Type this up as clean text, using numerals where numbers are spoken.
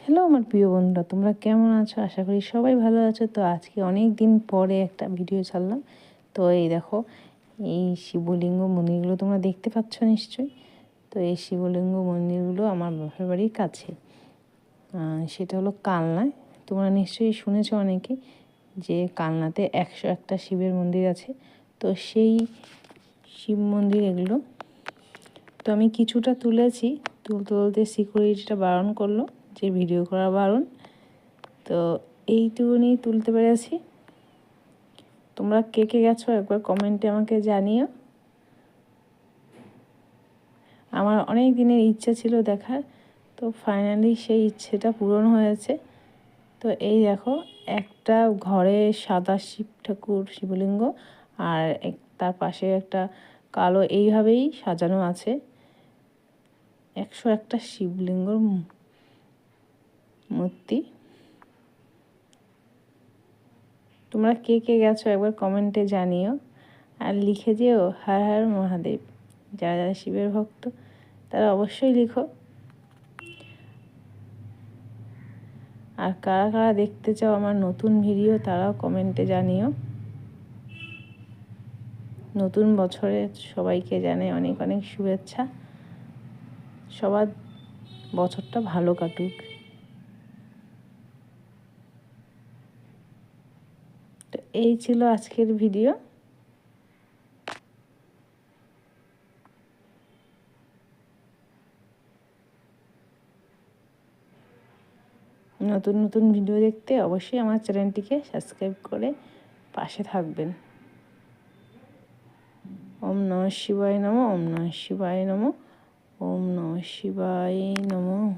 Hello আমার প্রিয় বন্ধুরা, তোমরা কেমন আছো? আশা করি সবাই ভালো আছো। তো আজকে অনেক দিন পরে একটা ভিডিও ছাড়লাম। তো এই দেখো, এই শিবলিঙ্গ মন্দিরগুলো তোমরা দেখতে পাচ্ছ নিশ্চয়ই। তো এই শিবলিঙ্গ মন্দিরগুলো আমার বাপের বাড়ির কাছে, সেটা হলো কালনায়। তোমরা নিশ্চয়ই শুনেছো অনেকে যে কালনাতে 101টা শিবের মন্দির আছে। তো সেই শিব মন্দির এগুলো। তো আমি কিছুটা তুলেছি, তুলতে তুলতে সিকিউরিটিটা বারণ করলো যে ভিডিও করা বারণ। তো এইটুকুনি তুলতে পেরেছি। তোমরা কে কে গেছো একবার কমেন্টে আমাকে জানিও। আমার অনেক দিনের ইচ্ছা ছিল দেখার, তো ফাইনালি সেই ইচ্ছেটা পূরণ হয়েছে। তো এই দেখো, একটা ঘরে সাদা শিব ঠাকুর শিবলিঙ্গ, আর তার পাশে একটা কালো, এইভাবেই সাজানো আছে 101টা শিবলিঙ্গর মূর্তি। তোমরা কে কে গেছো একবার কমেন্টে জানিও, আর লিখে যেও হর হর মহাদেব। যারা যারা শিবের ভক্ত তারা অবশ্যই লিখো। আর কারা কারা দেখতে চাও আমার নতুন ভিডিও তারাও কমেন্টে জানিও। নতুন বছরে সবাইকে জানাই অনেক অনেক শুভেচ্ছা। সবার বছরটা ভালো কাটুক। তো এই ছিল আজকের ভিডিও। নতুন নতুন ভিডিও দেখতে অবশ্যই আমার চ্যানেলটিকে সাবস্ক্রাইব করে পাশে থাকবেন। ওম নমঃ শিবায় নমঃ, ওম নমঃ শিবায় নমঃ, ওম নমঃ শিবায় নমঃ।